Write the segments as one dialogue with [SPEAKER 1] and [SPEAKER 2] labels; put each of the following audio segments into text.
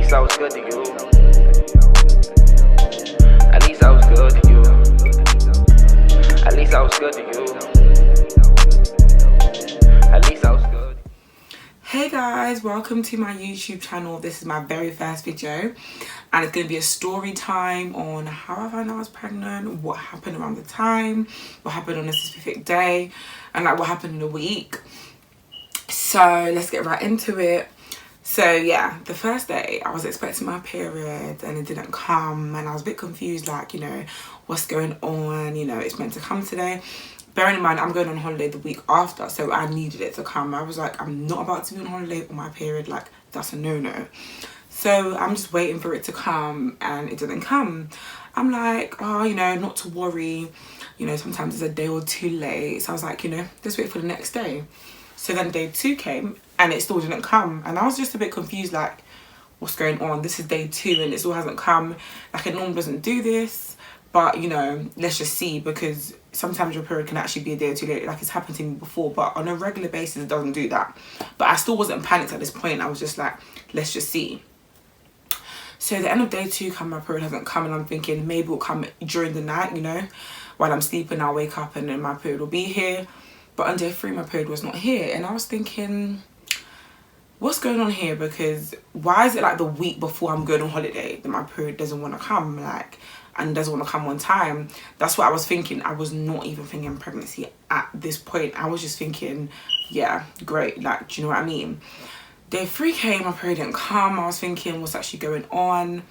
[SPEAKER 1] least I was good to you. At least I was good to you. At least I was good to you. At least I was good.
[SPEAKER 2] Hey guys, welcome to my YouTube channel. This is my very first video and it's going to be a story time on how I found out I was pregnant, what happened around the time, what happened on a specific day, and like what happened in the week. So let's get right into it. So yeah, the first day I was expecting my period and it didn't come, and I was a bit confused, like, you know, what's going on, you know, it's meant to come today. Bearing in mind I'm going on holiday the week after, so I needed it to come. I was like, I'm not about to be on holiday on my period, like that's a no-no. So I'm just waiting for it to come and it didn't come. I'm like, oh, you know, not to worry, you know, sometimes it's a day or two late. So I was like, you know, just wait for the next day. So then day 2 came and it still didn't come, and I was just a bit confused, like what's going on? This is day 2 and it still hasn't come. Like it normally doesn't do this, but you know, let's just see, because sometimes your period can actually be a day or two late. Like it's happened to me before, but on a regular basis it doesn't do that. But I still wasn't panicked at this point. I was just like, let's just see. So the end of day 2 come, my period hasn't come, and I'm thinking maybe it'll come during the night, you know, while I'm sleeping I'll wake up and then my period will be here. But on day 3 my period was not here, and I was thinking, what's going on here? Because why is it like the week before I'm going on holiday that my period doesn't want to come, like, and doesn't want to come on time? That's what I was thinking. I was not even thinking pregnancy at this point. I was just thinking, yeah, great, like, do you know what I mean? Day 3 came, my period didn't come. I was thinking, what's actually going on,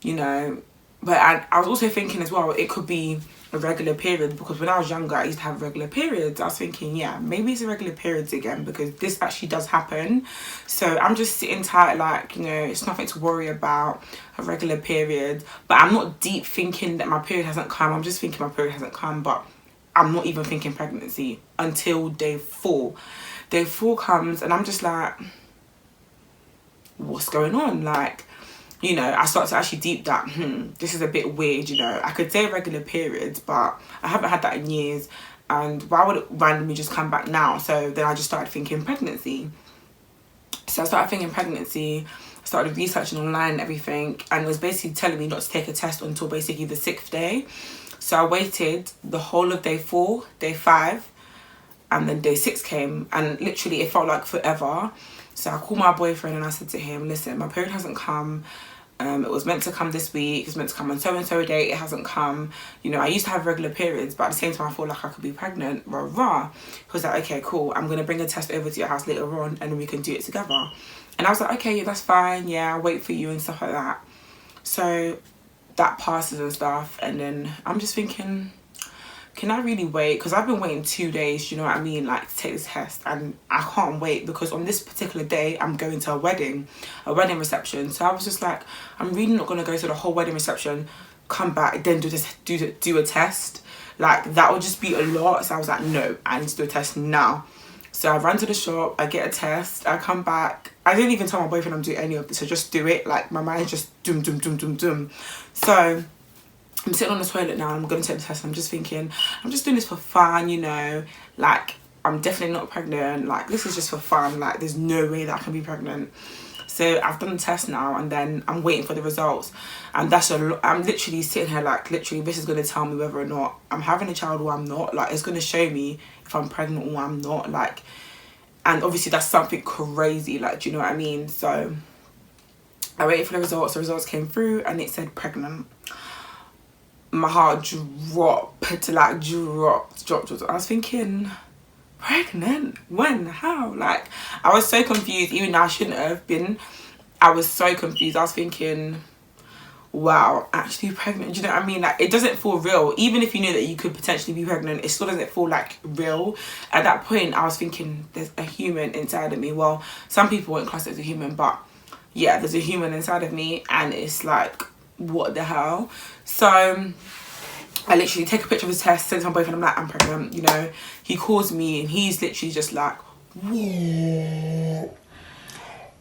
[SPEAKER 2] you know? But I was also thinking as well, it could be a regular period, because when I was younger I used to have regular periods. I was thinking, yeah, maybe it's irregular periods again, because this actually does happen. So I'm just sitting tight, like, you know, it's nothing to worry about, a regular period. But I'm not deep thinking that my period hasn't come. I'm just thinking my period hasn't come, but I'm not even thinking pregnancy until day 4. Day 4 comes and I'm just like, what's going on? Like, you know, I start to actually deep that, this is a bit weird, you know. I could say regular periods, but I haven't had that in years. And why would it randomly just come back now? So then I just started thinking pregnancy. So I started thinking pregnancy, I started researching online and everything. And it was basically telling me not to take a test until basically the 6th day. So I waited the whole of day 4, day 5, and then day 6 came. And literally it felt like forever. So I called my boyfriend and I said to him, listen, my period hasn't come. It was meant to come this week. It was meant to come on so-and-so date. It hasn't come. You know, I used to have regular periods, but at the same time I feel like I could be pregnant. Rah, rah. He was like, okay, cool. I'm going to bring a test over to your house later on and then we can do it together. And I was like, okay, yeah, that's fine. Yeah, I'll wait for you and stuff like that. So that passes and stuff. And then I'm just thinking, can I really wait? Because I've been waiting 2 days, you know what I mean, like to take this test, and I can't wait because on this particular day I'm going to a wedding reception. So I was just like, I'm really not going to go to the whole wedding reception, come back, then do a test. Like that would just be a lot. So I was like, no, I need to do a test now. So I ran to the shop, I get a test, I come back. I didn't even tell my boyfriend I'm doing any of this, so just do it. Like my mind just doom. So I'm sitting on the toilet now and I'm going to take the test, and I'm just thinking, I'm just doing this for fun, you know, like I'm definitely not pregnant, like this is just for fun, like there's no way that I can be pregnant. So I've done the test now and then I'm waiting for the results, and that's a lot. I'm literally sitting here like, literally this is going to tell me whether or not I'm having a child or I'm not. Like it's going to show me if I'm pregnant or I'm not, like, and obviously that's something crazy, like, do you know what I mean? So I waited for the results came through and it said pregnant. My heart dropped. I was thinking, pregnant? When? How? Like, I was so confused. Even though I shouldn't have been, I was so confused. I was thinking, wow, actually pregnant? Do you know what I mean? Like, it doesn't feel real. Even if you knew that you could potentially be pregnant, it still doesn't feel like real. At that point, I was thinking, there's a human inside of me. Well, some people won't class it as a human, but yeah, there's a human inside of me, and it's like, what the hell? So I literally take a picture of his test, send it to my boyfriend, I'm like, I'm pregnant, you know. He calls me and he's literally just like, what?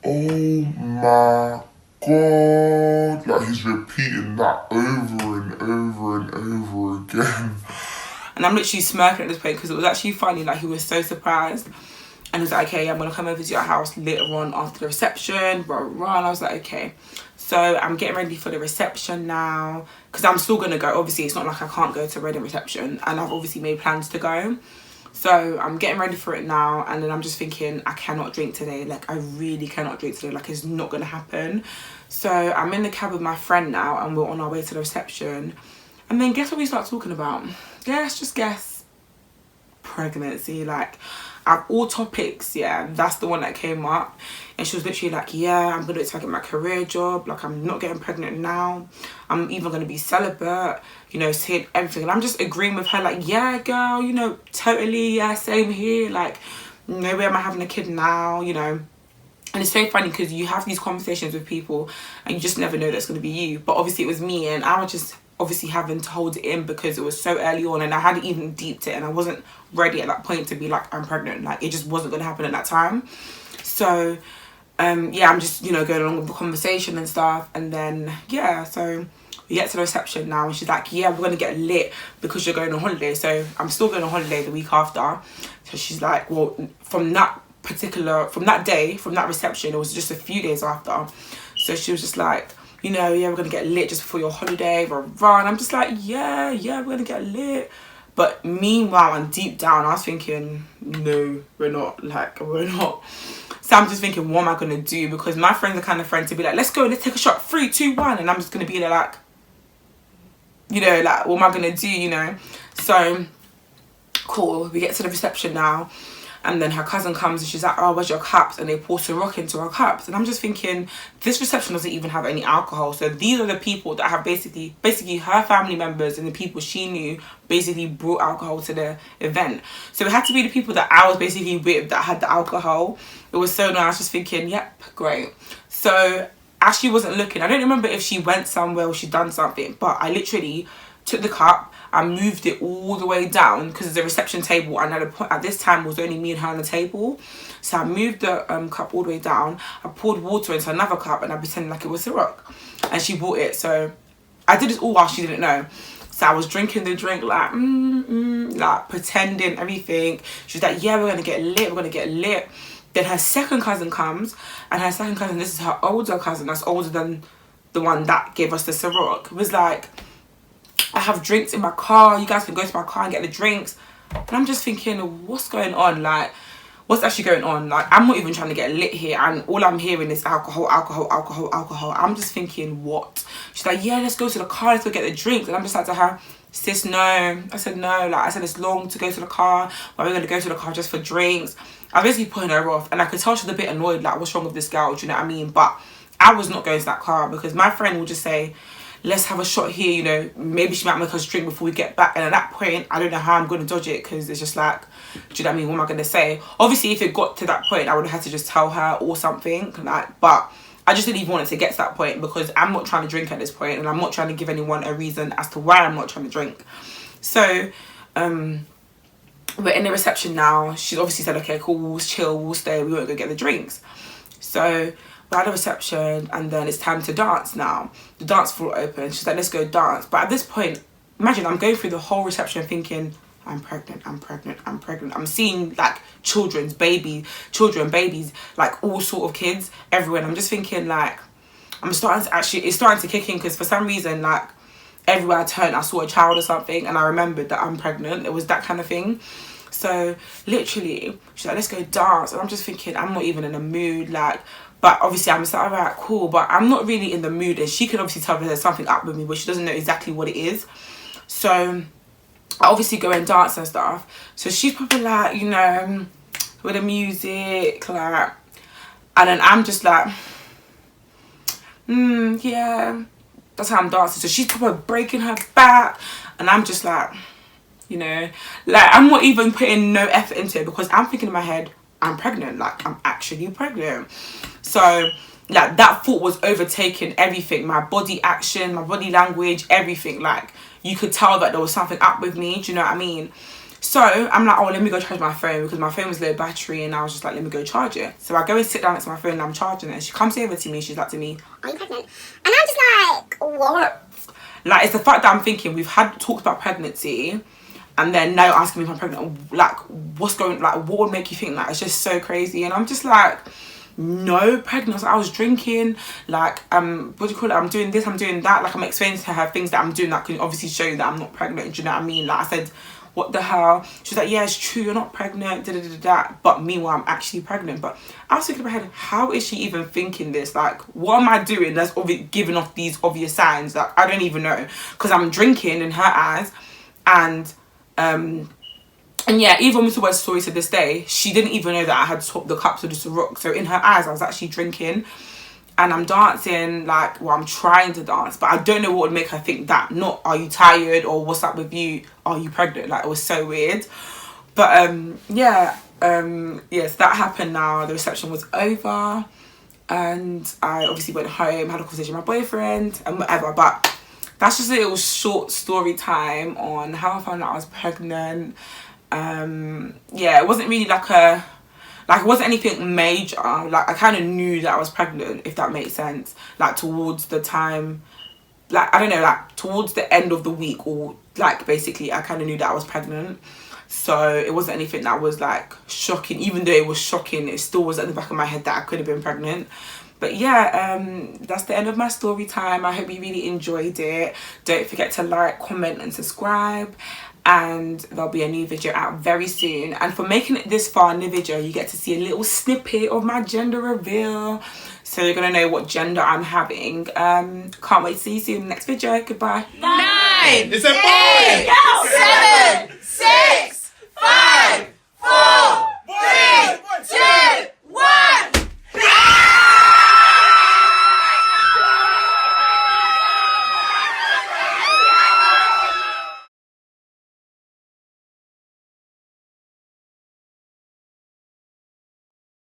[SPEAKER 2] Oh my god. Like he's repeating that over and over and over again. And I'm literally smirking at this point because it was actually funny, like he was so surprised. And he was like, okay, I'm going to come over to your house later on after the reception, blah, blah, blah. And I was like, okay. So I'm getting ready for the reception now, because I'm still going to go. Obviously, it's not like I can't go to a wedding reception, and I've obviously made plans to go. So I'm getting ready for it now, and then I'm just thinking, I cannot drink today. Like, I really cannot drink today. Like, it's not going to happen. So I'm in the cab with my friend now, and we're on our way to the reception. And then guess what we start talking about? Just guess. Pregnancy. Like, out of all topics, yeah, that's the one that came up. And she was literally like, yeah, I'm gonna get my career job, like I'm not getting pregnant now, I'm even gonna be celibate, you know, saying everything. And I'm just agreeing with her, like, yeah girl, you know, totally, yeah, same here, like, no way am I having a kid now, you know. And it's so funny because you have these conversations with people and you just never know that's going to be you. But obviously it was me, and I was just obviously having to hold it in because it was so early on, and I hadn't even deeped it, and I wasn't ready at that point to be like, I'm pregnant. Like, it just wasn't going to happen at that time. So yeah, I'm just, you know, going along with the conversation and stuff. And then yeah, so we get to the reception now, and she's like, yeah, we're going to get lit because you're going on holiday. So I'm still going on holiday the week after. So she's like, well, from that day, from that reception, it was just a few days after. So she was just like, you know, yeah, we're gonna get lit just before your holiday, blah, blah, blah. And I'm just like, yeah, we're gonna get lit. But meanwhile, and deep down, I was thinking, no, we're not. So I'm just thinking, what am I gonna do? Because my friends are kind of friends to be like, let's go, let's take a shot, 3, 2, 1. And I'm just gonna be there like, you know, like, what am I gonna do, you know? So cool, we get to the reception now. And then her cousin comes and she's like, oh, where's your cups? And they pour Ciroc into her cups. And I'm just thinking, this reception doesn't even have any alcohol. So these are the people that have basically her family members and the people she knew basically brought alcohol to the event. So it had to be the people that I was basically with that had the alcohol. It was so nice. I was just thinking, yep, great. So as she wasn't looking, I don't remember if she went somewhere or she'd done something, but I literally took the cup, I moved it all the way down because there's a reception table, and at this time it was only me and her on the table. So I moved the cup all the way down, I poured water into another cup, and I pretended like it was Ciroc, and she bought it. So I did this all while she didn't know. So I was drinking the drink like like pretending everything. She was like, yeah, we're gonna get lit. Then her second cousin comes, and her second cousin, this is her older cousin that's older than the one that gave us the Ciroc, was like, I have drinks in my car, you guys can go to my car and get the drinks. And I'm just thinking, what's going on? Like, what's actually going on? Like, I'm not even trying to get lit here, and all I'm hearing is alcohol. I'm just thinking, what? She's like, yeah, let's go to the car, let's go get the drinks. And I'm just like to her, sis, no. I said, no. Like, I said, it's long to go to the car. Why are we going to go to the car just for drinks? I was basically putting her off, and I could tell she was a bit annoyed, like, what's wrong with this girl? Do you know what I mean? But I was not going to that car because my friend will just say, let's have a shot here, you know, maybe she might make us drink before we get back. And at that point, I don't know how I'm going to dodge it, because it's just like, do you know what I mean? What am I going to say? Obviously, if it got to that point, I would have had to just tell her or something. Like, but I just didn't even want it to get to that point, because I'm not trying to drink at this point, and I'm not trying to give anyone a reason as to why I'm not trying to drink. So, we're in the reception now. She's obviously said, okay, cool, we'll chill, we'll stay, we won't go get the drinks. So we're at the reception, and then it's time to dance now. The dance floor open. She's like, let's go dance. But at this point, imagine I'm going through the whole reception thinking, I'm pregnant. I'm seeing like babies, like all sort of kids everywhere. And I'm just thinking, like, it's starting to kick in, because for some reason, like, everywhere I turned, I saw a child or something, and I remembered that I'm pregnant. It was that kind of thing. So literally, she's like, let's go dance. And I'm just thinking, I'm not even in a mood, like, but obviously I'm just like, all right, cool, but I'm not really in the mood. And she can obviously tell there's something up with me, but she doesn't know exactly what it is. So I obviously go and dance and stuff. So she's probably like, you know, with the music, like, and then I'm just like, yeah, that's how I'm dancing. So she's probably breaking her back, and I'm just like, you know, like, I'm not even putting no effort into it, because I'm thinking in my head, I'm pregnant, like, I'm actually pregnant. So like, that thought was overtaking everything, my body action, my body language, everything. Like, you could tell that there was something up with me, do you know what I mean? So I'm like, oh, let me go charge my phone, because my phone was low battery, and I was just like, let me go charge it. So I go and sit down next to my phone and I'm charging it, and she comes over to me, she's like to me, are you pregnant? And I'm just like, what? Like, it's the fact that I'm thinking, we've had talked about pregnancy, and then now you're asking me if I'm pregnant. Like, what's going, like, what would make you think that? It's just so crazy. And I'm just like, no, pregnant. I was drinking, like, what do you call it? I'm doing this, I'm doing that. Like, I'm explaining to her things that I'm doing that can obviously show you that I'm not pregnant. Do you know what I mean? Like, I said, what the hell? She's like, yeah, it's true, you're not pregnant, da da da da. But meanwhile, I'm actually pregnant. But I was thinking in my head, how is she even thinking this? Like, what am I doing that's giving off these obvious signs? Like, I don't even know. Because I'm drinking in her eyes. And yeah, even with the word story to this day, she didn't even know that I had swapped the cups with the Ciroc. So in her eyes, I was actually drinking. And I'm dancing, like, well, I'm trying to dance, but I don't know what would make her think that. Not, are you tired, or what's up with you? Are you pregnant? Like, it was so weird. But yes, that happened now. The reception was over. And I obviously went home, had a conversation with my boyfriend and whatever. But that's just a little short story time on how I found out I was pregnant. Yeah, it wasn't really like, it wasn't anything major. Like, I kind of knew that I was pregnant, if that makes sense. Like, towards the time, like, I don't know, like, towards the end of the week, or, like, basically, I kind of knew that I was pregnant. So, it wasn't anything that was, like, shocking. Even though it was shocking, it still was at the back of my head that I could have been pregnant. But yeah, that's the end of my story time. I hope you really enjoyed it. Don't forget to like, comment, and subscribe. And there'll be a new video out very soon. And for making it this far in the video, you get to see a little snippet of my gender reveal, so you're gonna know what gender I'm having. Can't wait to see you soon in the next video. Goodbye.
[SPEAKER 3] 9, it's a boy. 8, 7, 6